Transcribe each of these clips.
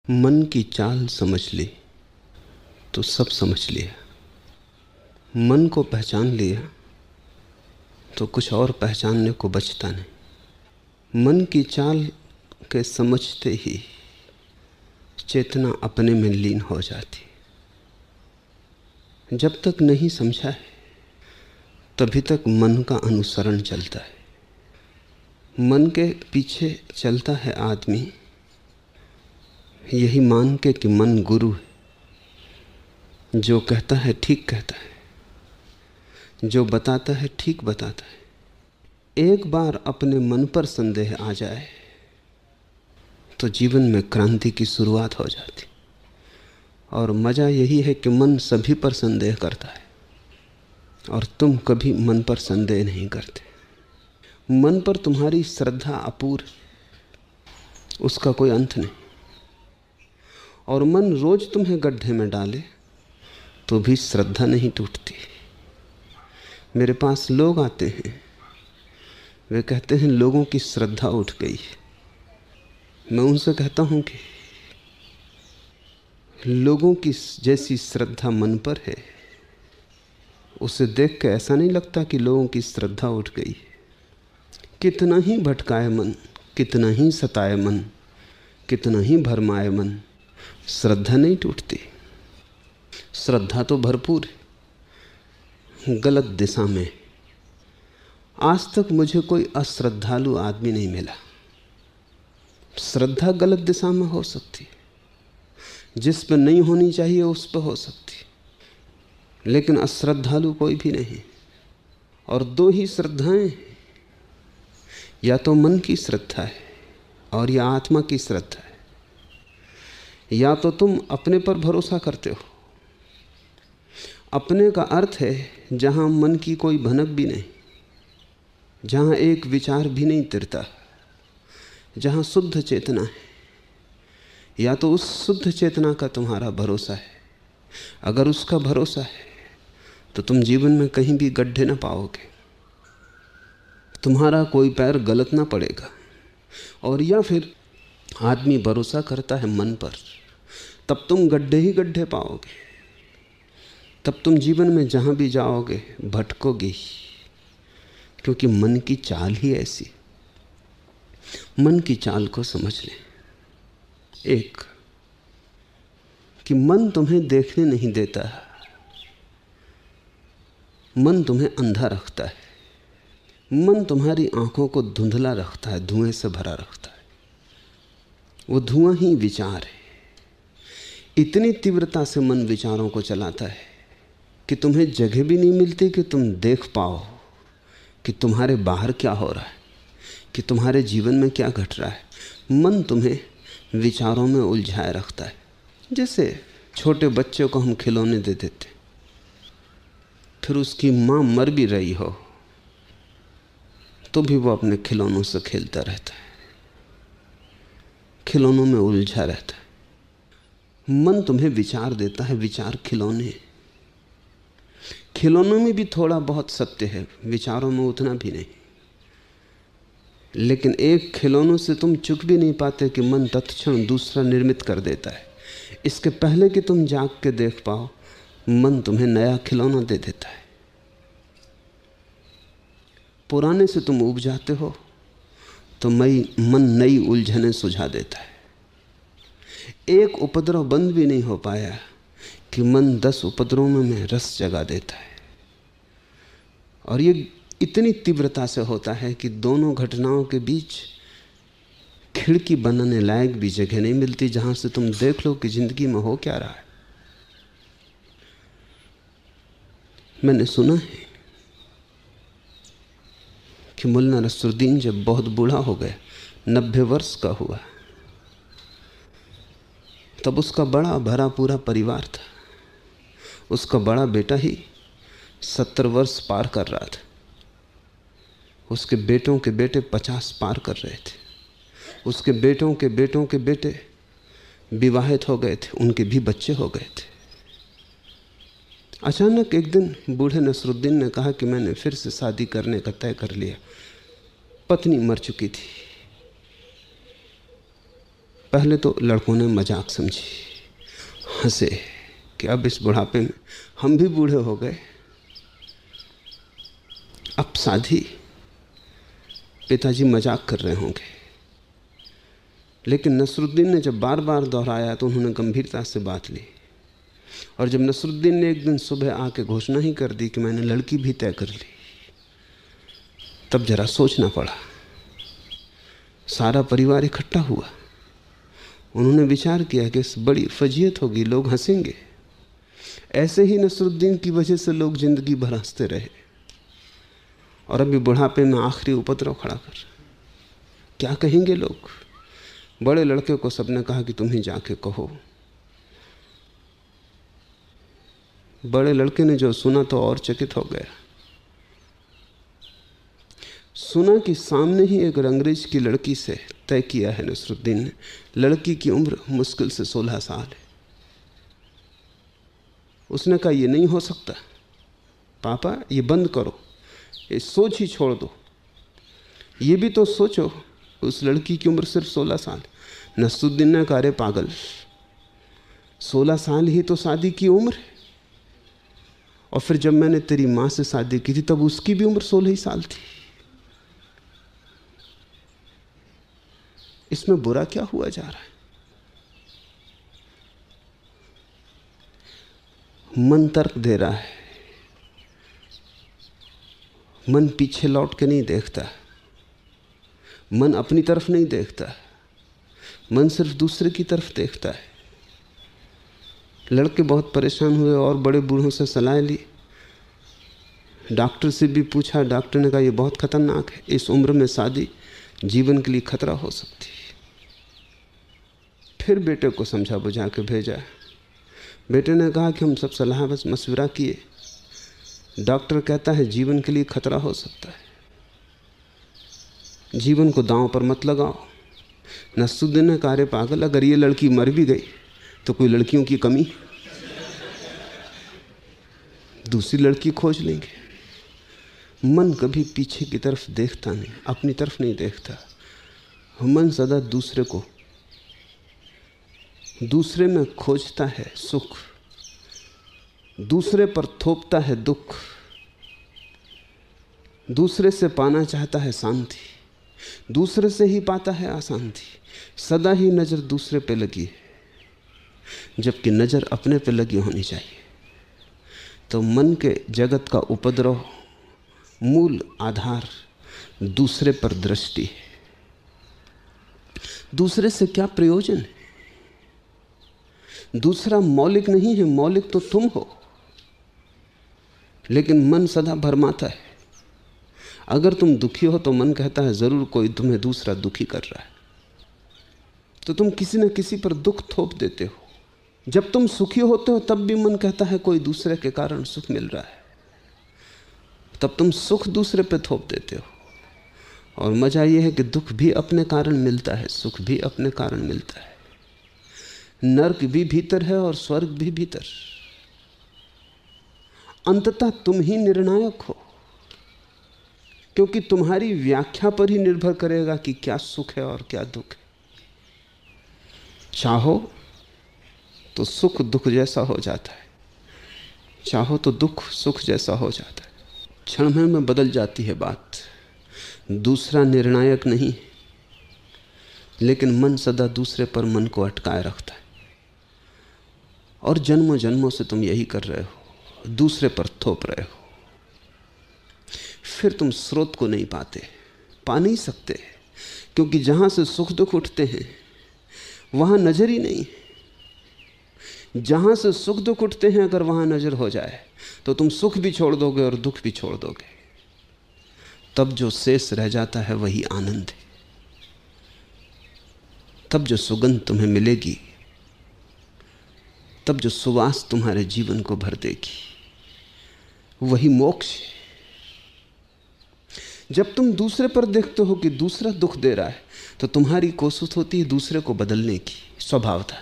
मन की चाल समझ ली तो सब समझ लिया। मन को पहचान लिया तो कुछ और पहचानने को बचता नहीं। मन की चाल के समझते ही चेतना अपने में लीन हो जाती। जब तक नहीं समझा है तभी तक मन का अनुसरण चलता है। मन के पीछे चलता है आदमी, यही मान के कि मन गुरु है, जो कहता है ठीक कहता है, जो बताता है ठीक बताता है। एक बार अपने मन पर संदेह आ जाए तो जीवन में क्रांति की शुरुआत हो जाती। और मजा यही है कि मन सभी पर संदेह करता है और तुम कभी मन पर संदेह नहीं करते। मन पर तुम्हारी श्रद्धा अपूर्व, उसका कोई अंत नहीं। और मन रोज तुम्हें गड्ढे में डाले तो भी श्रद्धा नहीं टूटती। मेरे पास लोग आते हैं, वे कहते हैं लोगों की श्रद्धा उठ गई। मैं उनसे कहता हूं कि लोगों की जैसी श्रद्धा मन पर है, उसे देख के ऐसा नहीं लगता कि लोगों की श्रद्धा उठ गई। कितना ही भटकाए मन, कितना ही सताए मन, कितना ही भरमाए मन, श्रद्धा नहीं टूटती। श्रद्धा तो भरपूर है, गलत दिशा में। आज तक मुझे कोई अश्रद्धालु आदमी नहीं मिला। श्रद्धा गलत दिशा में हो सकती है, जिस पर नहीं होनी चाहिए उस पर हो सकती, लेकिन अश्रद्धालु कोई भी नहीं। और दो ही श्रद्धाएं, या तो मन की श्रद्धा है और या आत्मा की श्रद्धा है। या तो तुम अपने पर भरोसा करते हो, अपने का अर्थ है जहां मन की कोई भनक भी नहीं, जहां एक विचार भी नहीं तिरता, जहां शुद्ध चेतना है। या तो उस शुद्ध चेतना का तुम्हारा भरोसा है। अगर उसका भरोसा है तो तुम जीवन में कहीं भी गड्ढे ना पाओगे, तुम्हारा कोई पैर गलत ना पड़ेगा। और या फिर आदमी भरोसा करता है मन पर, तब तुम गड्ढे ही गड्ढे पाओगे। तब तुम जीवन में जहां भी जाओगे भटकोगे ही, क्योंकि मन की चाल ही ऐसी। मन की चाल को समझ लें। एक, कि मन तुम्हें देखने नहीं देता, मन तुम्हें अंधा रखता है। मन तुम्हारी आंखों को धुंधला रखता है, धुएं से भरा रखता है। वो धुआं ही विचार है। इतनी तीव्रता से मन विचारों को चलाता है कि तुम्हें जगह भी नहीं मिलती कि तुम देख पाओ कि तुम्हारे बाहर क्या हो रहा है, कि तुम्हारे जीवन में क्या घट रहा है। मन तुम्हें विचारों में उलझाए रखता है। जैसे छोटे बच्चे को हम खिलौने दे देते, फिर उसकी माँ मर भी रही हो तो भी वो अपने खिलौनों से खेलता रहता है, खिलौनों में उलझा रहता है। मन तुम्हें विचार देता है, विचार खिलौने। खिलौनों में भी थोड़ा बहुत सत्य है, विचारों में उतना भी नहीं। लेकिन एक खिलौनों से तुम चूक भी नहीं पाते कि मन तत्क्षण दूसरा निर्मित कर देता है। इसके पहले कि तुम जाग के देख पाओ, मन तुम्हें नया खिलौना दे देता है। पुराने से तुम उब जाते हो तो मन नई उलझनें सुझा देता है। एक उपद्रव बंद भी नहीं हो पाया कि मन 10 उपद्रवों में रस जगा देता है। और ये इतनी तीव्रता से होता है कि दोनों घटनाओं के बीच खिड़की बनाने लायक भी जगह नहीं मिलती जहां से तुम देख लो कि जिंदगी में हो क्या रहा है। मैंने सुना है कि मुल्ला नसरुद्दीन जब बहुत बूढ़ा हो गया, 90 वर्ष का हुआ, तब उसका बड़ा भरा पूरा परिवार था। उसका बड़ा बेटा ही 70 वर्ष पार कर रहा था। उसके बेटों के बेटे 50 पार कर रहे थे। उसके बेटों के बेटों के बेटे विवाहित हो गए थे, उनके भी बच्चे हो गए थे। अचानक एक दिन बूढ़े नसरुद्दीन ने कहा कि मैंने फिर से शादी करने का तय कर लिया। पत्नी मर चुकी थी, पहले तो लड़कों ने मजाक समझी, हंसे कि अब इस बुढ़ापे में हम भी बूढ़े हो गए, अब शादी। पिताजी मजाक कर रहे होंगे। लेकिन नसरुद्दीन ने जब बार बार दोहराया तो उन्होंने गंभीरता से बात ली। और जब नसरुद्दीन ने एक दिन सुबह आके घोषणा ही कर दी कि मैंने लड़की भी तय कर ली, तब जरा सोचना पड़ा। सारा परिवार इकट्ठा हुआ। उन्होंने विचार किया कि इस बड़ी फजीयत होगी, लोग हंसेंगे। ऐसे ही नसरुद्दीन की वजह से लोग जिंदगी भर हंसते रहे, और अभी बुढ़ापे में आखिरी उपद्रव खड़ा कर। क्या कहेंगे लोग? बड़े लड़के को सबने कहा कि तुम ही जाके कहो। बड़े लड़के ने जो सुना तो और चकित हो गया। सुना कि सामने ही एक अंग्रेज की लड़की से तय किया है नसरुद्दीन ने। लड़की की उम्र मुश्किल से 16 साल है। उसने कहा ये नहीं हो सकता पापा, ये बंद करो, ये सोच ही छोड़ दो। ये भी तो सोचो, उस लड़की की उम्र सिर्फ 16 साल। नसरुद्दीन ने कहा अरे पागल, 16 साल ही तो शादी की उम्र है। और फिर जब मैंने तेरी माँ से शादी की थी तब उसकी भी उम्र 16 ही साल थी। इसमें बुरा क्या हुआ जा रहा है? मन तर्क दे रहा है। मन पीछे लौट के नहीं देखता, मन अपनी तरफ नहीं देखता, मन सिर्फ दूसरे की तरफ देखता है। लड़के बहुत परेशान हुए और बड़े बूढ़ों से सलाह ली। डॉक्टर से भी पूछा। डॉक्टर ने कहा यह बहुत खतरनाक है, इस उम्र में शादी जीवन के लिए खतरा हो सकती है। फिर बेटे को समझा बुझा के भेजा। बेटे ने कहा कि हम सब सलाह बस मशवरा किए, डॉक्टर कहता है जीवन के लिए खतरा हो सकता है, जीवन को दांव पर मत लगाओ। नसरुद्दीन ने कहा पागल, अगर ये लड़की मर भी गई तो कोई लड़कियों की कमी, दूसरी लड़की खोज लेंगे। मन कभी पीछे की तरफ देखता नहीं, अपनी तरफ नहीं देखता। मन सदा दूसरे को, दूसरे में खोजता है सुख, दूसरे पर थोपता है दुख, दूसरे से पाना चाहता है शांति, दूसरे से ही पाता है अशांति। सदा ही नजर दूसरे पे लगी है, जबकि नजर अपने पे लगी होनी चाहिए। तो मन के जगत का उपद्रव मूल आधार दूसरे पर दृष्टि है। दूसरे से क्या प्रयोजन है? दूसरा मौलिक नहीं है, मौलिक तो तुम हो। लेकिन मन सदा भरमाता है। अगर तुम दुखी हो तो मन कहता है जरूर कोई तुम्हें दूसरा दुखी कर रहा है, तो तुम किसी न किसी पर दुख थोप देते हो। जब तुम सुखी होते हो तब भी मन कहता है कोई दूसरे के कारण सुख मिल रहा है, तब तुम सुख दूसरे पे थोप देते हो। और मजा यह है कि दुख भी अपने कारण मिलता है, सुख भी अपने कारण मिलता है। नरक भी भीतर है और स्वर्ग भी भीतर। अंततः तुम ही निर्णायक हो, क्योंकि तुम्हारी व्याख्या पर ही निर्भर करेगा कि क्या सुख है और क्या दुख है। चाहो तो सुख दुख जैसा हो जाता है, चाहो तो दुख सुख जैसा हो जाता है। क्षण भर में बदल जाती है बात। दूसरा निर्णायक नहीं, लेकिन मन सदा दूसरे पर मन को अटकाए रखता है। और जन्मों जन्मों से तुम यही कर रहे हो, दूसरे पर थोप रहे हो। फिर तुम स्रोत को नहीं पाते, पा नहीं सकते, क्योंकि जहां से सुख दुख उठते हैं वहां नजर ही नहीं। जहां से सुख दुख उठते हैं अगर वहां नजर हो जाए तो तुम सुख भी छोड़ दोगे और दुख भी छोड़ दोगे। तब जो शेष रह जाता है वही आनंद है। तब जो सुगंध तुम्हें मिलेगी, तब जो सुवास तुम्हारे जीवन को भर देगी, वही मोक्ष है। जब तुम दूसरे पर देखते हो कि दूसरा दुख दे रहा है तो तुम्हारी कोशिश होती है दूसरे को बदलने की। स्वभाव था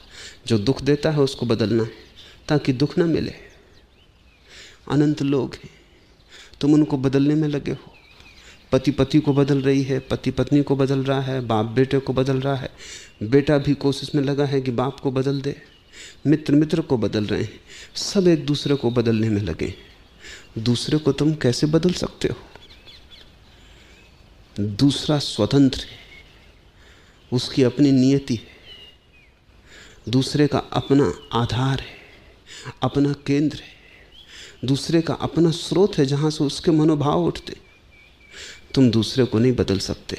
जो दुख देता है उसको बदलना है ताकि दुख ना मिले। अनंत लोग हैं, तुम उनको बदलने में लगे हो, पति पति को बदल रही है, पति पत्नी को बदल रहा है, बाप बेटे को बदल रहा है, बेटा भी कोशिश में लगा है कि बाप को बदल दे, मित्र मित्र को बदल रहे हैं, सब एक दूसरे को बदलने में लगे। दूसरे को तुम कैसे बदल सकते हो? दूसरा स्वतंत्र है, उसकी अपनी नियति है, दूसरे का अपना आधार है, अपना केंद्र है, दूसरे का अपना स्रोत है जहां से उसके मनोभाव उठते। तुम दूसरे को नहीं बदल सकते।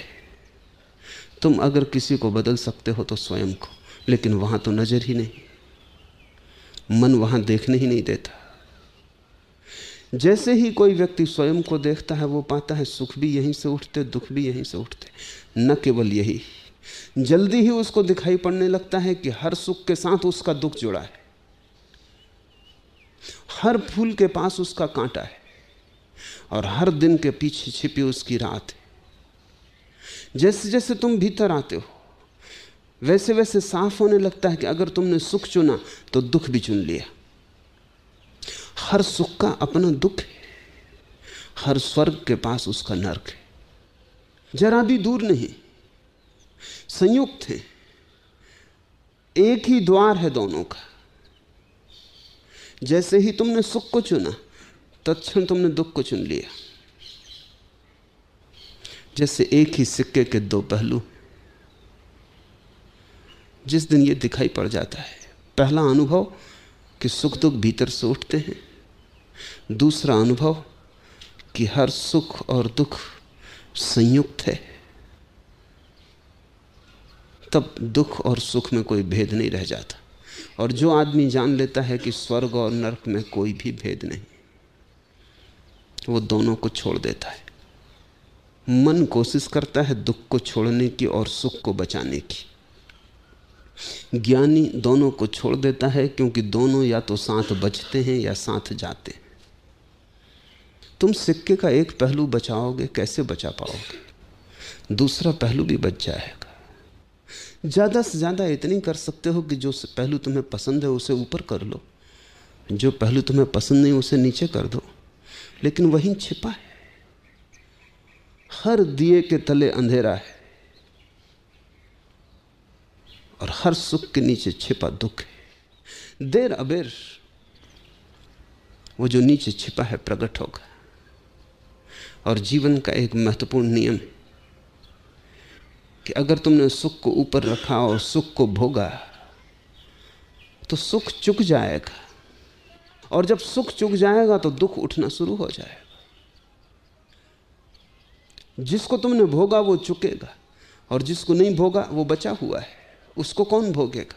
तुम अगर किसी को बदल सकते हो तो स्वयं को, लेकिन वहां तो नजर ही नहीं, मन वहां देखने ही नहीं देता। जैसे ही कोई व्यक्ति स्वयं को देखता है, वो पाता है सुख भी यहीं से उठते, दुख भी यहीं से उठते। न केवल यही, जल्दी ही उसको दिखाई पड़ने लगता है कि हर सुख के साथ उसका दुख जुड़ा है, हर फूल के पास उसका कांटा है, और हर दिन के पीछे छिपी उसकी रात है। जैसे जैसे तुम भीतर आते हो, वैसे वैसे साफ होने लगता है कि अगर तुमने सुख चुना तो दुख भी चुन लिया। हर सुख का अपना दुख है, हर स्वर्ग के पास उसका नरक है, जरा भी दूर नहीं, संयुक्त है, एक ही द्वार है दोनों का। जैसे ही तुमने सुख को चुना, तत्क्षण तुमने दुख को चुन लिया। जैसे एक ही सिक्के के दो पहलू। जिस दिन ये दिखाई पड़ जाता है, पहला अनुभव कि सुख दुख भीतर से उठते हैं, दूसरा अनुभव कि हर सुख और दुख संयुक्त है, तब दुख और सुख में कोई भेद नहीं रह जाता। और जो आदमी जान लेता है कि स्वर्ग और नरक में कोई भी भेद नहीं, वो दोनों को छोड़ देता है। मन कोशिश करता है दुख को छोड़ने की और सुख को बचाने की। ज्ञानी दोनों को छोड़ देता है, क्योंकि दोनों या तो साथ बचते हैं या साथ जाते हैं। तुम सिक्के का एक पहलू बचाओगे, कैसे बचा पाओगे? दूसरा पहलू भी बच जाएगा। ज़्यादा से ज़्यादा इतनी कर सकते हो कि जो पहलू तुम्हें पसंद है उसे ऊपर कर लो, जो पहलू तुम्हें पसंद नहीं उसे नीचे कर दो। लेकिन वहीं छिपा है, हर दिए के तले अंधेरा है, और हर सुख के नीचे छिपा दुख है। देर अबेर वो जो नीचे छिपा है प्रकट होगा। और जीवन का एक महत्वपूर्ण नियम है कि अगर तुमने सुख को ऊपर रखा और सुख को भोगा तो सुख चुक जाएगा, और जब सुख चुक जाएगा तो दुख उठना शुरू हो जाएगा। जिसको तुमने भोगा वो चुकेगा, और जिसको नहीं भोगा वो बचा हुआ है, उसको कौन भोगेगा?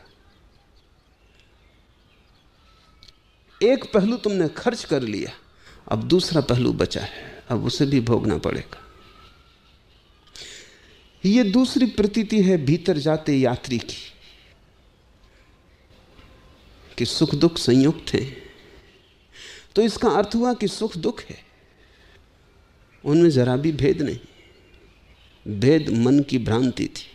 एक पहलू तुमने खर्च कर लिया, अब दूसरा पहलू बचा है, अब उसे भी भोगना पड़ेगा। ये दूसरी प्रतीति है भीतर जाते यात्री की, कि सुख दुख संयुक्त हैं। तो इसका अर्थ हुआ कि सुख दुख है, उनमें जरा भी भेद नहीं। भेद मन की भ्रांति थी,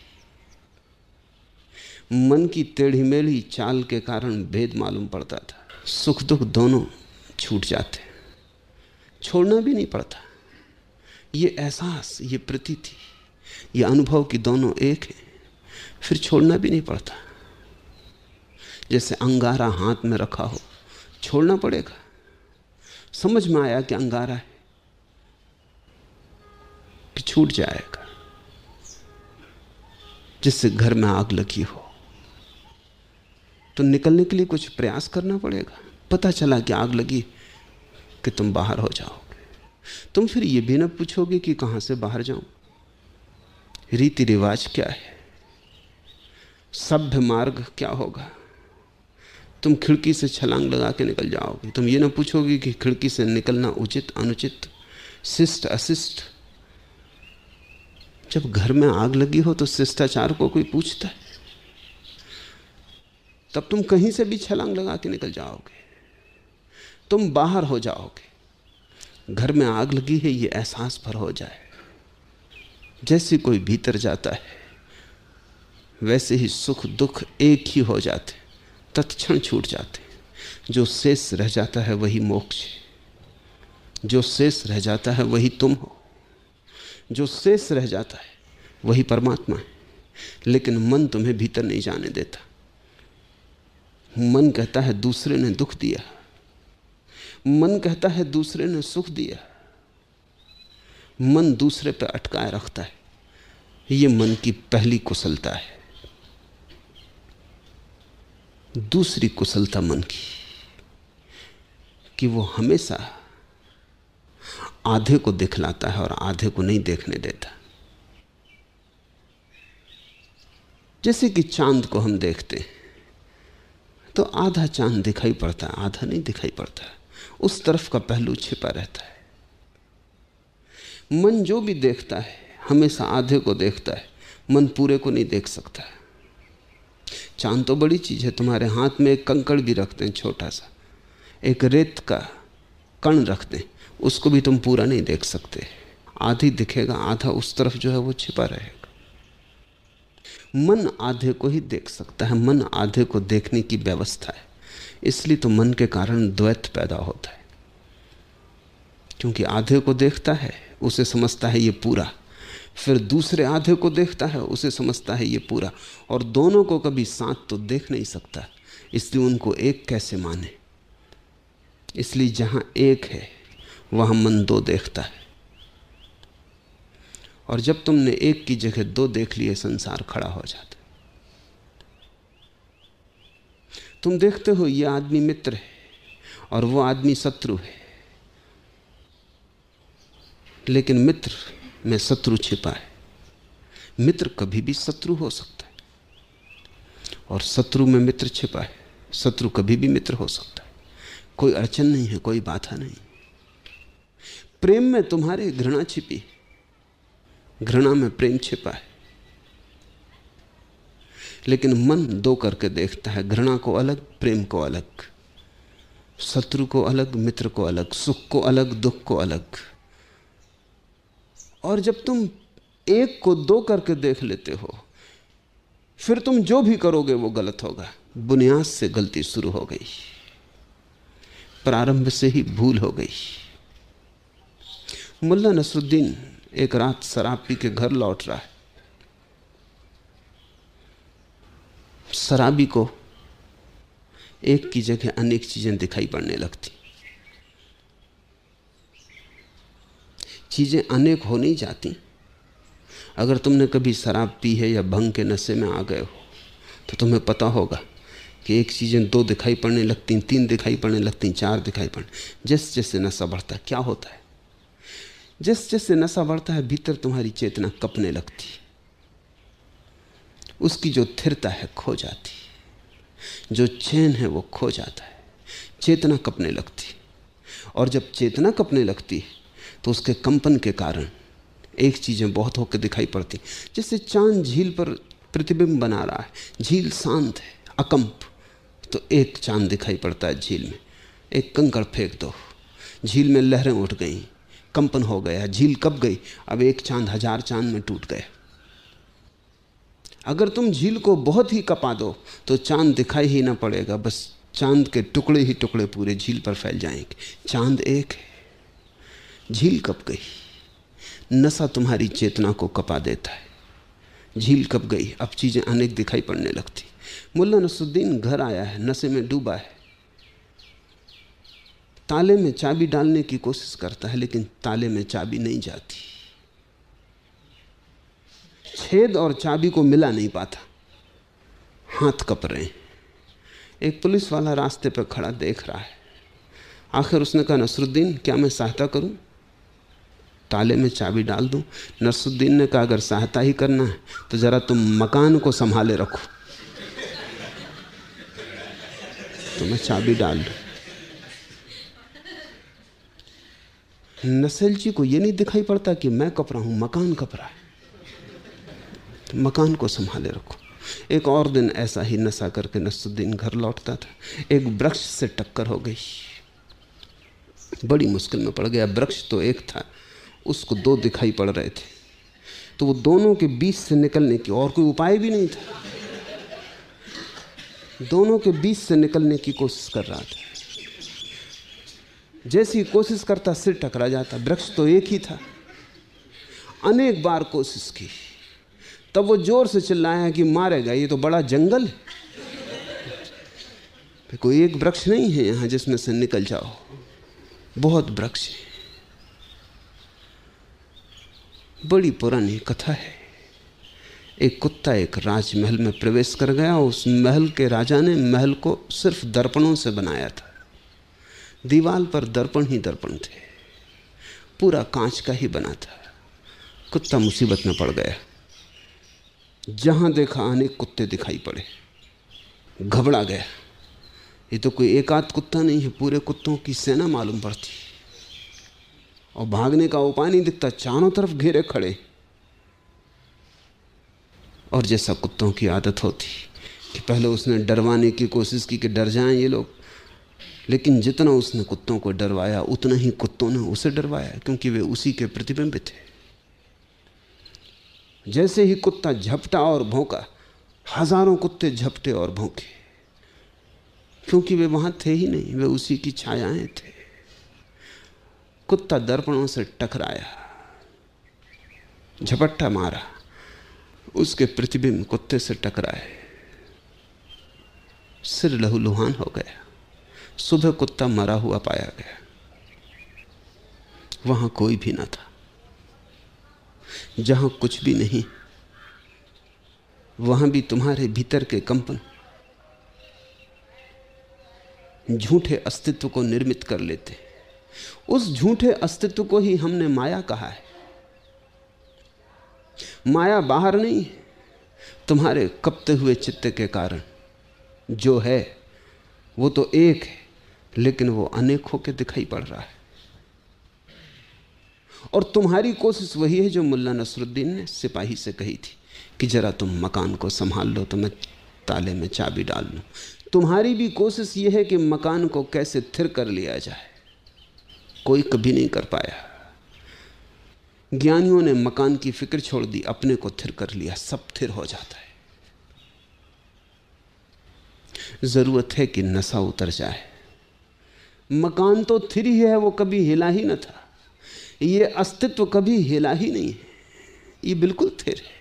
मन की टेढ़ी मेढ़ी चाल के कारण भेद मालूम पड़ता था। सुख दुख दोनों छूट जाते, छोड़ना भी नहीं पड़ता। ये एहसास, ये प्रतीति, ये अनुभव कि दोनों एक है, फिर छोड़ना भी नहीं पड़ता। जैसे अंगारा हाथ में रखा हो, छोड़ना पड़ेगा। समझ में आया कि अंगारा है कि छूट जाएगा। जिससे घर में आग लगी हो तो निकलने के लिए कुछ प्रयास करना पड़ेगा। पता चला कि आग लगी कि तुम बाहर हो जाओगे। तुम फिर ये भी न पूछोगे कि कहां से बाहर जाऊं, रीति रिवाज क्या है, सभ्य मार्ग क्या होगा। तुम खिड़की से छलांग लगा के निकल जाओगे। तुम ये ना पूछोगे कि खिड़की से निकलना उचित अनुचित, शिष्ट अशिष्ट। जब घर में आग लगी हो तो शिष्टाचार को कोई पूछता है? तब तुम कहीं से भी छलांग लगा के निकल जाओगे, तुम बाहर हो जाओगे। घर में आग लगी है ये एहसास पर हो जाए। जैसे कोई भीतर जाता है वैसे ही सुख दुख एक ही हो जाते, तत्क्षण छूट जाते। जो शेष रह जाता है वही मोक्ष है, जो शेष रह जाता है वही तुम हो। जो शेष रह जाता है वही परमात्मा है। लेकिन मन तुम्हें भीतर नहीं जाने देता। मन कहता है दूसरे ने दुख दिया, मन कहता है दूसरे ने सुख दिया, मन दूसरे पर अटकाए रखता है। ये मन की पहली कुशलता है। दूसरी कुशलता मन की कि वो हमेशा आधे को दिखलाता है और आधे को नहीं देखने देता। जैसे कि चांद को हम देखते हैं तो आधा चांद दिखाई पड़ता है, आधा नहीं दिखाई पड़ता है, उस तरफ का पहलू छिपा रहता है। मन जो भी देखता है हमेशा आधे को देखता है, मन पूरे को नहीं देख सकता। चांद तो बड़ी चीज है, तुम्हारे हाथ में एक कंकड़ भी रखते हैं, छोटा सा एक रेत का कण रखते हैं, उसको भी तुम पूरा नहीं देख सकते। आधी दिखेगा, आधा उस तरफ जो है वो छिपा रहेगा। मन आधे को ही देख सकता है, मन आधे को देखने की व्यवस्था है। इसलिए तो मन के कारण द्वैत पैदा होता है, क्योंकि आधे को देखता है उसे समझता है ये पूरा, फिर दूसरे आधे को देखता है उसे समझता है ये पूरा, और दोनों को कभी साथ तो देख नहीं सकता। इसलिए उनको एक कैसे माने। इसलिए जहां एक है वहां मन दो देखता है, और जब तुमने एक की जगह दो देख लिए संसार खड़ा हो जाता। तुम देखते हो ये आदमी मित्र है और वो आदमी शत्रु है, लेकिन मित्र में शत्रु छिपा है। मित्र कभी भी शत्रु हो सकता है और शत्रु में मित्र छिपा है। शत्रु कभी भी मित्र हो सकता है, कोई अड़चन नहीं है, कोई बाधा नहीं। प्रेम में तुम्हारे घृणा छिपी, घृणा में प्रेम छिपा है, लेकिन मन दो करके देखता है, घृणा को अलग, प्रेम को अलग, शत्रु को अलग, मित्र को अलग, सुख को अलग, दुख को अलग। और जब तुम एक को दो करके देख लेते हो, फिर तुम जो भी करोगे वो गलत होगा। बुनियाद से गलती शुरू हो गई, प्रारंभ से ही भूल हो गई। मुल्ला नसरुद्दीन एक रात शराब पी के घर लौट रहा है। शराबी को एक की जगह अनेक चीजें दिखाई पड़ने लगती। चीजें अनेक हो नहीं जाती। अगर तुमने कभी शराब पी है या भंग के नशे में आ गए हो तो तुम्हें पता होगा कि एक चीजें दो दिखाई पड़ने लगती, तीन दिखाई पड़ने लगती, चार दिखाई पड़ने। जैसे जैसे नशा बढ़ता है क्या होता है, जैसे जैसे नशा बढ़ता है भीतर तुम्हारी चेतना कपने लगती, उसकी जो स्थिरता है खो जाती, जो चैन है वो खो जाता है, चेतना कपने लगती। और जब चेतना कपने लगती तो उसके कंपन के कारण एक चीजें बहुत होकर दिखाई पड़ती। जैसे चांद झील पर प्रतिबिंब बना रहा है, झील शांत है, अकंप, तो एक चांद दिखाई पड़ता है झील में। एक कंकड़ फेंक दो, झील में लहरें उठ गई, कंपन हो गया, झील कब गई, अब एक चांद हजार चांद में टूट गया। अगर तुम झील को बहुत ही कपा दो तो चांद दिखाई ही ना पड़ेगा, बस चांद के टुकड़े ही टुकड़े पूरे झील पर फैल जाएंगे। चांद एक है, झील कब गई। नशा तुम्हारी चेतना को कपा देता है, झील कब गई, अब चीजें अनेक दिखाई पड़ने लगती। मुल्ला नसरुद्दीन घर आया है, नशे में डूबा है, ताले में चाबी डालने की कोशिश करता है, लेकिन ताले में चाबी नहीं जाती, छेद और चाबी को मिला नहीं पाता, हाथ कप रहे हैं। एक पुलिस वाला रास्ते पर खड़ा देख रहा है। आखिर उसने कहा, नसरुद्दीन क्या मैं सहायता करूं, ताले में चाबी डाल दूं? नसरुद्दीन ने कहा, अगर सहायता ही करना है तो जरा तुम मकान को संभाले रखो, तो मैं चाबी डाल दूं। नसेलची को यह नहीं दिखाई पड़ता कि मैं कप रहा हूं, मकान कप रहा है, तो मकान को संभाले रखो। एक और दिन ऐसा ही नशा करके नसरुद्दीन घर लौटता था, एक वृक्ष से टक्कर हो गई, बड़ी मुश्किल में पड़ गया। वृक्ष तो एक था, उसको दो दिखाई पड़ रहे थे, तो वो दोनों के बीच से निकलने की और कोई उपाय भी नहीं था, दोनों के बीच से निकलने की कोशिश कर रहा था। जैसी कोशिश करता सिर टकरा जाता, वृक्ष तो एक ही था। अनेक बार कोशिश की। तब वो जोर से चिल्लाया कि मारेगा, ये तो बड़ा जंगल है, कोई एक वृक्ष नहीं है यहां जिसमें से निकल जाओ, बहुत वृक्ष है। बड़ी पुरानी कथा है। एक कुत्ता एक राजमहल में प्रवेश कर गया। उस महल के राजा ने महल को सिर्फ दर्पणों से बनाया था। दीवार पर दर्पण ही दर्पण थे, पूरा कांच का ही बना था। कुत्ता मुसीबत में पड़ गया। जहां देखा अनेक कुत्ते दिखाई पड़े, घबरा गया। ये तो कोई एक आध कुत्ता नहीं है, पूरे कुत्तों की सेना मालूम पड़ती, और भागने का उपाय नहीं दिखता, चारों तरफ घेरे खड़े। और जैसा कुत्तों की आदत होती कि पहले उसने डरवाने की कोशिश की कि डर जाएं ये लोग, लेकिन जितना उसने कुत्तों को डरवाया उतना ही कुत्तों ने उसे डरवाया, क्योंकि वे उसी के प्रतिबिंब थे। जैसे ही कुत्ता झपटा और भौंका, हजारों कुत्ते झपटे और भौंके, क्योंकि वे वहां थे ही नहीं, वे उसी की छायाएं थे। कुत्ता दर्पणों से टकराया, झपट्टा मारा, उसके प्रतिबिंब कुत्ते से टकराए, सिर लहूलुहान हो गया। सुबह कुत्ता मरा हुआ पाया गया। वहां कोई भी न था। जहां कुछ भी नहीं, वहां भी तुम्हारे भीतर के कंपन झूठे अस्तित्व को निर्मित कर लेते। उस झूठे अस्तित्व को ही हमने माया कहा है। माया बाहर नहीं है, तुम्हारे कपते हुए चित्त के कारण जो है वो तो एक है, लेकिन वो अनेक होकर दिखाई पड़ रहा है। और तुम्हारी कोशिश वही है जो मुल्ला नसरुद्दीन ने सिपाही से कही थी कि जरा तुम मकान को संभाल लो तो मैं ताले में चाबी डाल लूं। तुम्हारी भी कोशिश यह है कि मकान को कैसे थिर कर लिया जाए। कोई कभी नहीं कर पाया। ज्ञानियों ने मकान की फिक्र छोड़ दी, अपने को थिर कर लिया, सब थिर हो जाता है। जरूरत है कि नशा उतर जाए। मकान तो थिर ही है, वो कभी हिला ही न था। ये अस्तित्व कभी हिला ही नहीं है, ये बिल्कुल थिर है,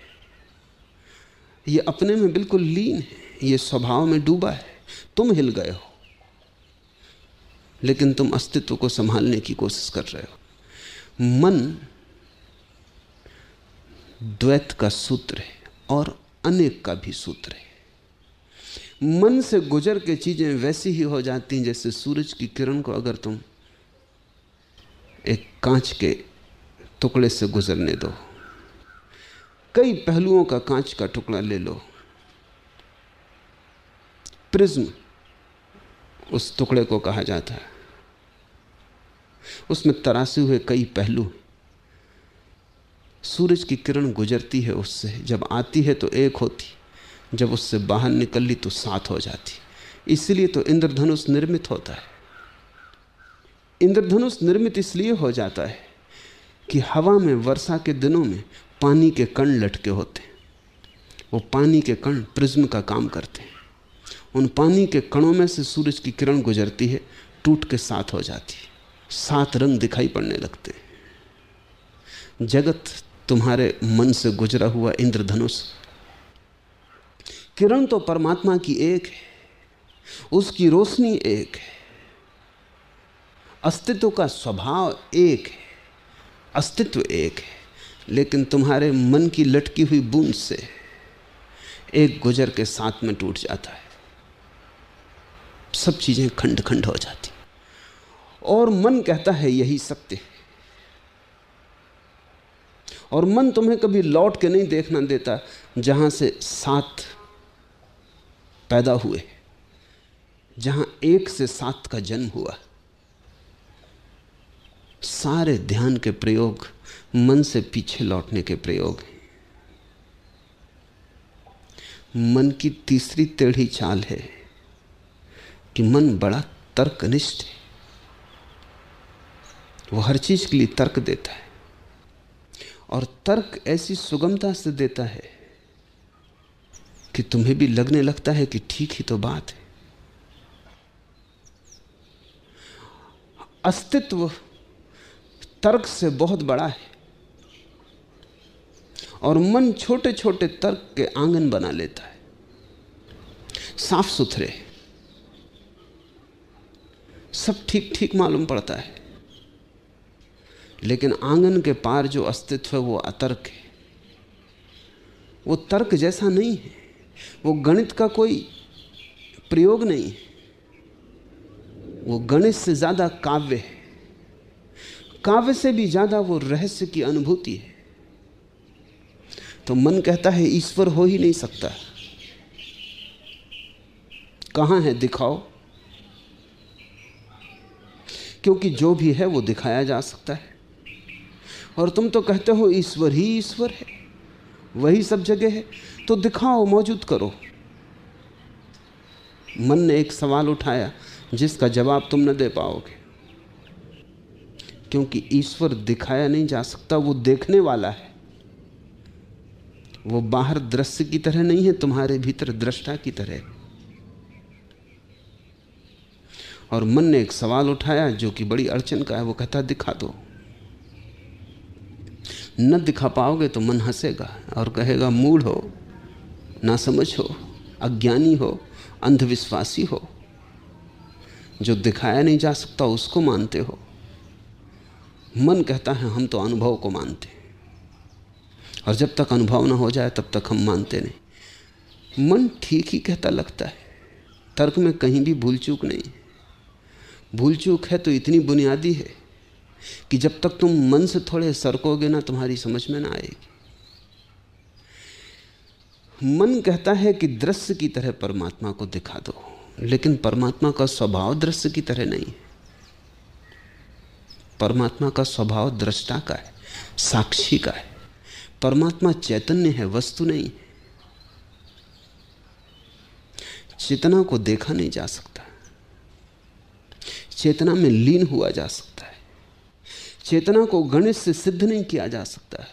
ये अपने में बिल्कुल लीन है, ये स्वभाव में डूबा है। तुम हिल गए हो, लेकिन तुम अस्तित्व को संभालने की कोशिश कर रहे हो। मन द्वैत का सूत्र है और अनेक का भी सूत्र है। मन से गुजर के चीजें वैसी ही हो जाती हैं जैसे सूरज की किरण को अगर तुम एक कांच के टुकड़े से गुजरने दो। कई पहलुओं का कांच का टुकड़ा ले लो, प्रिज्म उस टुकड़े को कहा जाता है। उसमें तरासे हुए कई पहलू। सूरज की किरण गुजरती है उससे, जब आती है तो एक होती, जब उससे बाहर निकल ली तो सात हो जाती। इसलिए तो इंद्रधनुष निर्मित होता है। इंद्रधनुष निर्मित इसलिए हो जाता है कि हवा में वर्षा के दिनों में पानी के कण लटके होते हैं। वो पानी के कण प्रिज्म का काम करते हैं। उन पानी के कणों में से सूरज की किरण गुजरती है, टूट के सात हो जाती है, सात रंग दिखाई पड़ने लगते हैं। जगत तुम्हारे मन से गुजरा हुआ इंद्रधनुष। किरण तो परमात्मा की एक है, उसकी रोशनी एक है, अस्तित्व का स्वभाव एक है, अस्तित्व एक है, लेकिन तुम्हारे मन की लटकी हुई बूंद से एक गुजर के साथ में टूट जाता है, सब चीजें खंड खंड हो जाती। और मन कहता है यही सत्य है। और मन तुम्हें कभी लौट के नहीं देखना देता जहां से सात पैदा हुए, जहां एक से सात का जन्म हुआ। सारे ध्यान के प्रयोग मन से पीछे लौटने के प्रयोग हैं। मन की तीसरी टेढ़ी चाल है कि मन बड़ा तर्कनिष्ठ है। वो हर चीज के लिए तर्क देता है, और तर्क ऐसी सुगमता से देता है कि तुम्हें भी लगने लगता है कि ठीक ही तो बात है। अस्तित्व तर्क से बहुत बड़ा है। और मन छोटे छोटे तर्क के आंगन बना लेता है, साफ सुथरे, सब ठीक ठीक मालूम पड़ता है, लेकिन आंगन के पार जो अस्तित्व है वो अतर्क है। वो तर्क जैसा नहीं है, वो गणित का कोई प्रयोग नहीं है, वो गणित से ज्यादा काव्य है, काव्य से भी ज्यादा वो रहस्य की अनुभूति है। तो मन कहता है ईश्वर हो ही नहीं सकता, कहां है, दिखाओ। क्योंकि जो भी है वो दिखाया जा सकता है, और तुम तो कहते हो ईश्वर ही ईश्वर है, वही सब जगह है, तो दिखाओ, मौजूद करो। मन ने एक सवाल उठाया जिसका जवाब तुम न दे पाओगे, क्योंकि ईश्वर दिखाया नहीं जा सकता, वो देखने वाला है। वो बाहर दृश्य की तरह नहीं है, तुम्हारे भीतर दृष्टा की तरह। और मन ने एक सवाल उठाया जो कि बड़ी अड़चन का है, वो कहता दिखा दो। न दिखा पाओगे तो मन हंसेगा और कहेगा मूढ़ हो, नासमझ हो, अज्ञानी हो, अंधविश्वासी हो, जो दिखाया नहीं जा सकता उसको मानते हो। मन कहता है हम तो अनुभव को मानते हैं, और जब तक अनुभव ना हो जाए तब तक हम मानते नहीं। मन ठीक ही कहता लगता है, तर्क में कहीं भी भूल चूक नहीं। भूल चूक है तो इतनी बुनियादी है कि जब तक तुम मन से थोड़े सरकोगे ना, तुम्हारी समझ में ना आएगी। मन कहता है कि दृश्य की तरह परमात्मा को दिखा दो, लेकिन परमात्मा का स्वभाव दृश्य की तरह नहीं है। परमात्मा का स्वभाव दृष्टा का है, साक्षी का है। परमात्मा चैतन्य है, वस्तु नहीं है। चेतना को देखा नहीं जा सकता, चेतना में लीन हुआ जा सकता है। चेतना को गणित से सिद्ध नहीं किया जा सकता।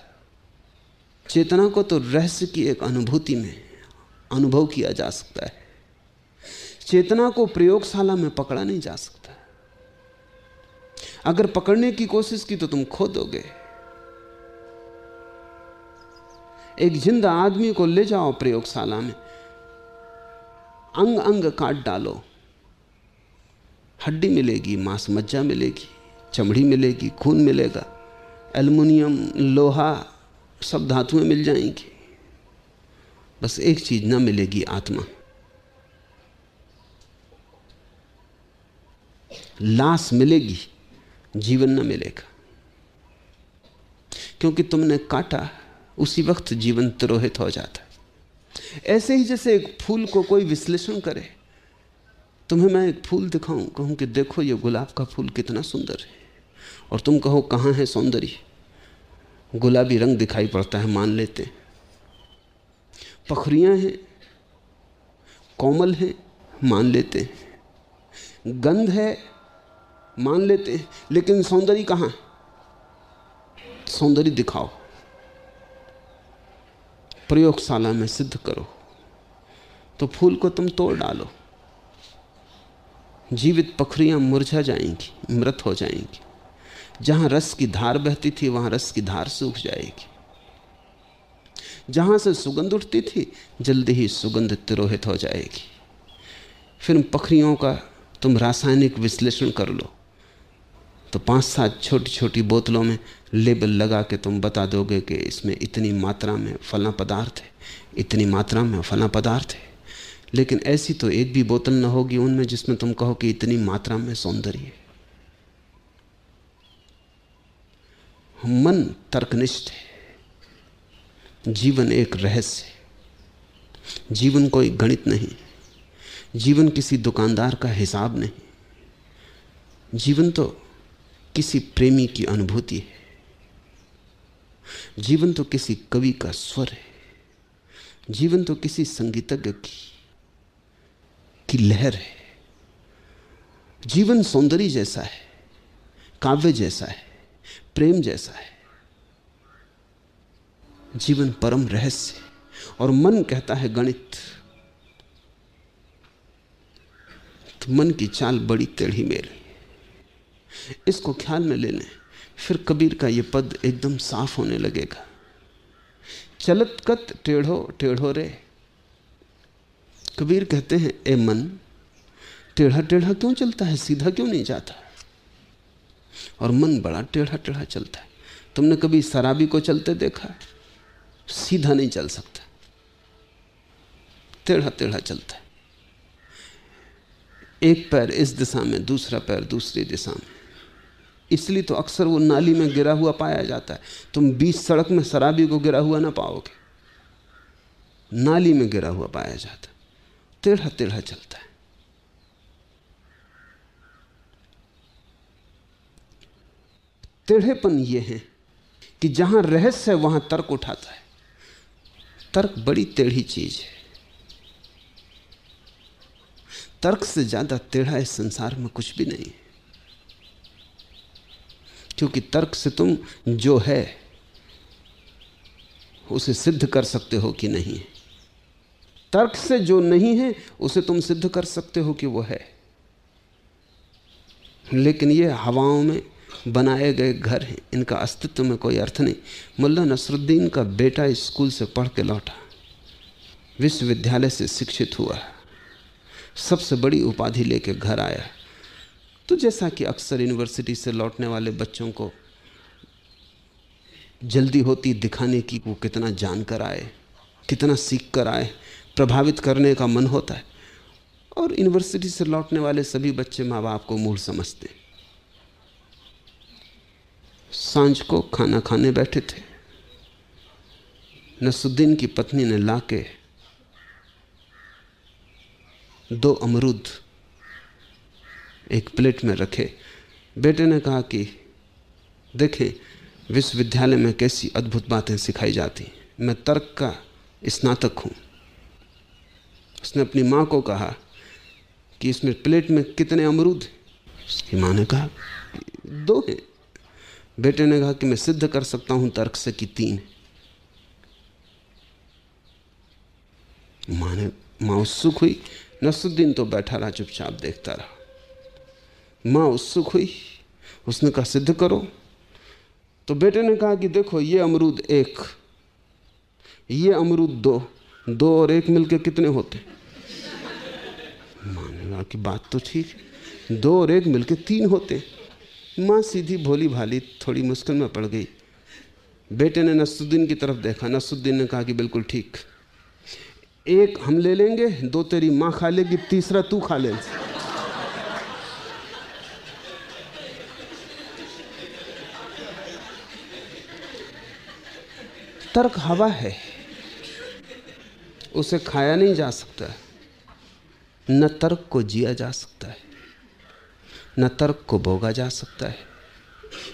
चेतना को तो रहस्य की एक अनुभूति में अनुभव किया जा सकता है। चेतना को प्रयोगशाला में पकड़ा नहीं जा सकता। अगर पकड़ने की कोशिश की तो तुम खो दोगे। एक जिंदा आदमी को ले जाओ प्रयोगशाला में, अंग अंग काट डालो, हड्डी मिलेगी, मांस मज्जा मिलेगी, चमड़ी मिलेगी, खून मिलेगा, एल्युमिनियम, लोहा, सब धातुएं मिल जाएंगी। बस एक चीज ना मिलेगी, आत्मा। लाश मिलेगी, जीवन ना मिलेगा, क्योंकि तुमने काटा, उसी वक्त जीवन तिरोहित हो जाता है। ऐसे ही जैसे एक फूल को कोई विश्लेषण करे, तुम्हें मैं एक फूल दिखाऊं, कहूं कि देखो ये गुलाब का फूल कितना सुंदर है, और तुम कहो कहां है सौंदर्य, गुलाबी रंग दिखाई पड़ता है, मान लेते हैं। पखरियां हैं, कोमल हैं, मान लेते हैं। गंध है, मान लेते हैं, लेकिन सौंदर्य कहां? सौंदर्य दिखाओ, प्रयोगशाला में सिद्ध करो। तो फूल को तुम तोड़ डालो, जीवित पखरियां मुरझा जाएंगी, मृत हो जाएंगी। जहां रस की धार बहती थी वहां रस की धार सूख जाएगी। जहां से सुगंध उठती थी जल्दी ही सुगंध तिरोहित हो जाएगी। फिर पखरियों का तुम रासायनिक विश्लेषण कर लो तो 5-7 छोटी छोटी बोतलों में लेबल लगा के तुम बता दोगे कि इसमें इतनी मात्रा में फला पदार्थ है, इतनी मात्रा में फला पदार्थ है। लेकिन ऐसी तो एक भी बोतल न होगी उनमें जिसमें तुम कहो कि इतनी मात्रा में सौंदर्य है। मन तर्कनिष्ठ है। जीवन एक रहस्य है। जीवन कोई गणित नहीं, जीवन किसी दुकानदार का हिसाब नहीं। जीवन तो किसी प्रेमी की अनुभूति है। जीवन तो किसी कवि का स्वर है। जीवन तो किसी संगीतज्ञ की लहर है। जीवन सौंदर्य जैसा है, काव्य जैसा है, प्रेम जैसा है। जीवन परम रहस्य है। और मन कहता है गणित। तो मन की चाल बड़ी टेढ़ी मेढ़ी। इसको ख्याल में ले लें, फिर कबीर का यह पद एकदम साफ होने लगेगा चलत कत टेढ़ो टेढ़ो रे। कबीर कहते हैं, ए मन, टेढ़ा टेढ़ा क्यों चलता है, सीधा क्यों नहीं जाता? और मन बड़ा टेढ़ा टेढ़ा चलता है। तुमने कभी शराबी को चलते देखा है? सीधा नहीं चल सकता, टेढ़ा टेढ़ा चलता है। एक पैर इस दिशा में, दूसरा पैर दूसरी दिशा में। इसलिए तो अक्सर वो नाली में गिरा हुआ पाया जाता है। तुम बीच सड़क में शराबी को गिरा हुआ ना पाओगे, नाली में गिरा हुआ पाया जाता है। टेढ़ा टेढ़ा चलता है। टेढ़ेपन ये है कि जहां रहस्य है वहां तर्क उठाता है। तर्क बड़ी टेढ़ी चीज है। तर्क से ज्यादा टेढ़ा इस संसार में कुछ भी नहीं है, क्योंकि तर्क से तुम जो है उसे सिद्ध कर सकते हो कि नहीं है। तर्क से जो नहीं है उसे तुम सिद्ध कर सकते हो कि वो है। लेकिन ये हवाओं में बनाए गए घर हैं, इनका अस्तित्व में कोई अर्थ नहीं। मुल्ला नसरुद्दीन का बेटा स्कूल से पढ़ के लौटा, विश्वविद्यालय से शिक्षित हुआ, सबसे बड़ी उपाधि लेके घर आया। तो जैसा कि अक्सर यूनिवर्सिटी से लौटने वाले बच्चों को जल्दी होती दिखाने की वो कितना जानकर आए, कितना सीख कर आए, प्रभावित करने का मन होता है। और यूनिवर्सिटी से लौटने वाले सभी बच्चे माँ बाप को मूढ़ समझते। सांझ को खाना खाने बैठे थे। नसरुद्दीन की पत्नी ने लाके 2 अमरूद एक प्लेट में रखे। बेटे ने कहा कि देखें, विश्वविद्यालय में कैसी अद्भुत बातें सिखाई जाती। मैं तर्क का स्नातक हूँ। उसने अपनी माँ को कहा कि इसमें प्लेट में कितने अमरूद हैं? उसकी माँ ने कहा 2 हैं। बेटे ने कहा कि मैं सिद्ध कर सकता हूँ तर्क से कि 3। माँ उत्सुक हुई। नसरुद्दीन तो बैठा रहा, चुपचाप देखता रहा। माँ उत्सुक हुई, उसने कहा सिद्ध करो। तो बेटे ने कहा कि देखो, ये अमरूद 1, ये अमरूद 2, 2 और 1 मिलके कितने होते? माँ ने कहा कि बात तो ठीक है, 2 और 1 मिलके 3 होते। माँ सीधी भोली भाली थोड़ी मुश्किल में पड़ गई। बेटे ने नसरुद्दीन की तरफ देखा। नसरुद्दीन ने कहा कि बिल्कुल ठीक, 1 हम ले लेंगे, 2 तेरी माँ खा लेगी, तीसरा तू खा ले। तर्क हवा है, उसे खाया नहीं जा सकता। न तर्क को जिया जा सकता है, न तर्क को भोगा जा सकता है।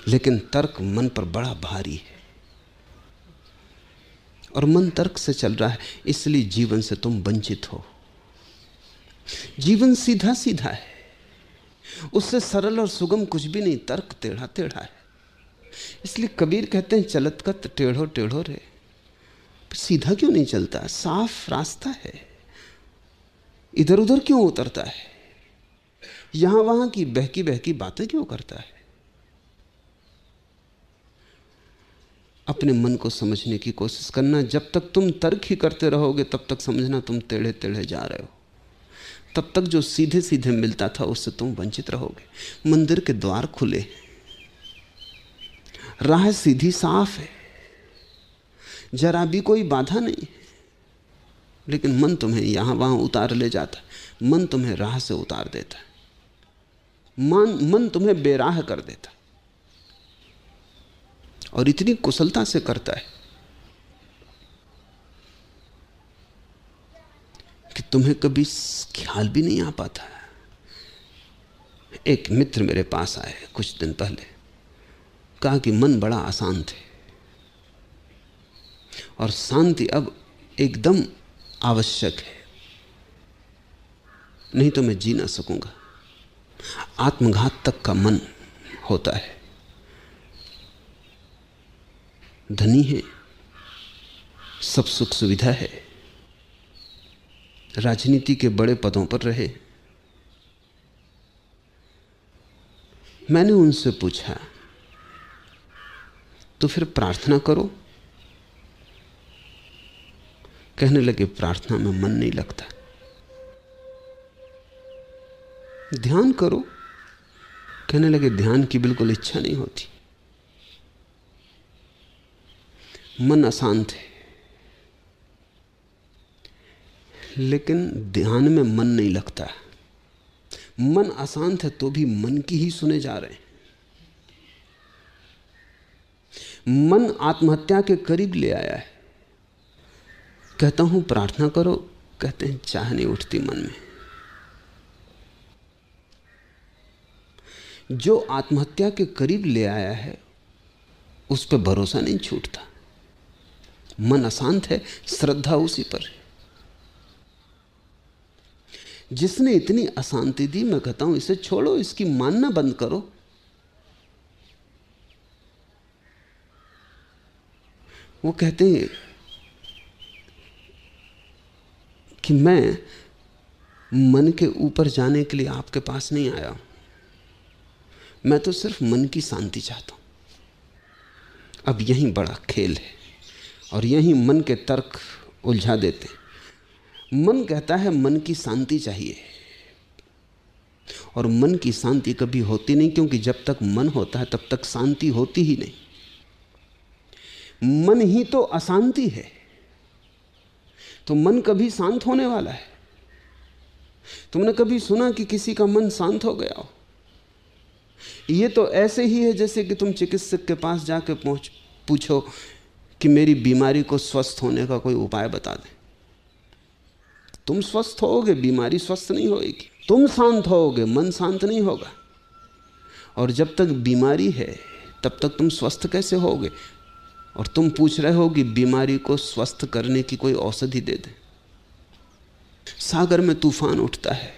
लेकिन तर्क मन पर बड़ा भारी है, और मन तर्क से चल रहा है, इसलिए जीवन से तुम वंचित हो। जीवन सीधा सीधा है, उससे सरल और सुगम कुछ भी नहीं। तर्क टेढ़ा टेढ़ा है। इसलिए कबीर कहते हैं, चलत कत टेढ़ो टेढ़ो रे। सीधा क्यों नहीं चलता? साफ रास्ता है, इधर उधर क्यों उतरता है? यहां वहां की बहकी बहकी बातें क्यों करता है? अपने मन को समझने की कोशिश करना। जब तक तुम तर्क ही करते रहोगे तब तक समझना तुम टेढ़े टेढ़े जा रहे हो। तब तक जो सीधे सीधे मिलता था उससे तुम वंचित रहोगे। मंदिर के द्वार खुले, राह सीधी साफ है, जरा भी कोई बाधा नहीं, लेकिन मन तुम्हें यहां वहां उतार ले जाता है। मन तुम्हें राह से उतार देता है। मन तुम्हें बेराह कर देता है, और इतनी कुशलता से करता है कि तुम्हें कभी ख्याल भी नहीं आ पाता। एक मित्र मेरे पास आए कुछ दिन पहले, कहा कि मन बड़ा आसान थे और शांति अब एकदम आवश्यक है, नहीं तो मैं जी ना सकूंगा। आत्मघात तक का मन होता है। धनी है, सब सुख सुविधा है, राजनीति के बड़े पदों पर रहे। मैंने उनसे पूछा, तो फिर प्रार्थना करो। कहने लगे प्रार्थना में मन नहीं लगता। ध्यान करो। कहने लगे ध्यान की बिल्कुल इच्छा नहीं होती, मन अशांत है। लेकिन ध्यान में मन नहीं लगता। मन अशांत है तो भी मन की ही सुने जा रहे हैं। मन आत्महत्या के करीब ले आया है। कहता हूं प्रार्थना करो, कहते हैं चाह नहीं उठती मन में। जो आत्महत्या के करीब ले आया है उस पर भरोसा नहीं छूटता। मन अशांत है, श्रद्धा उसी पर है। जिसने इतनी अशांति दी, मैं कहता हूं इसे छोड़ो, इसकी मानना बंद करो। वो कहते हैं कि मैं मन के ऊपर जाने के लिए आपके पास नहीं आया हूं, मैं तो सिर्फ मन की शांति चाहता हूं। अब यही बड़ा खेल है और यही मन के तर्क उलझा देते हैं। मन कहता है मन की शांति चाहिए, और मन की शांति कभी होती नहीं, क्योंकि जब तक मन होता है तब तक शांति होती ही नहीं। मन ही तो अशांति है, तो मन कभी शांत होने वाला है? तुमने कभी सुना कि किसी का मन शांत हो गया हो? ये तो ऐसे ही है जैसे कि तुम चिकित्सक के पास जाके पूछो कि मेरी बीमारी को स्वस्थ होने का कोई उपाय बता दे। तुम स्वस्थ होगे, बीमारी स्वस्थ नहीं होगी। तुम शांत होगे, मन शांत नहीं होगा। और जब तक बीमारी है तब तक तुम स्वस्थ कैसे होगे? और तुम पूछ रहे हो कि बीमारी को स्वस्थ करने की कोई औषधि दे दे। सागर में तूफान उठता है,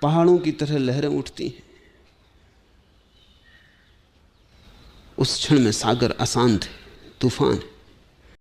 पहाड़ों की तरह लहरें उठती हैं। उस क्षण में सागर अशांत है, तूफान है।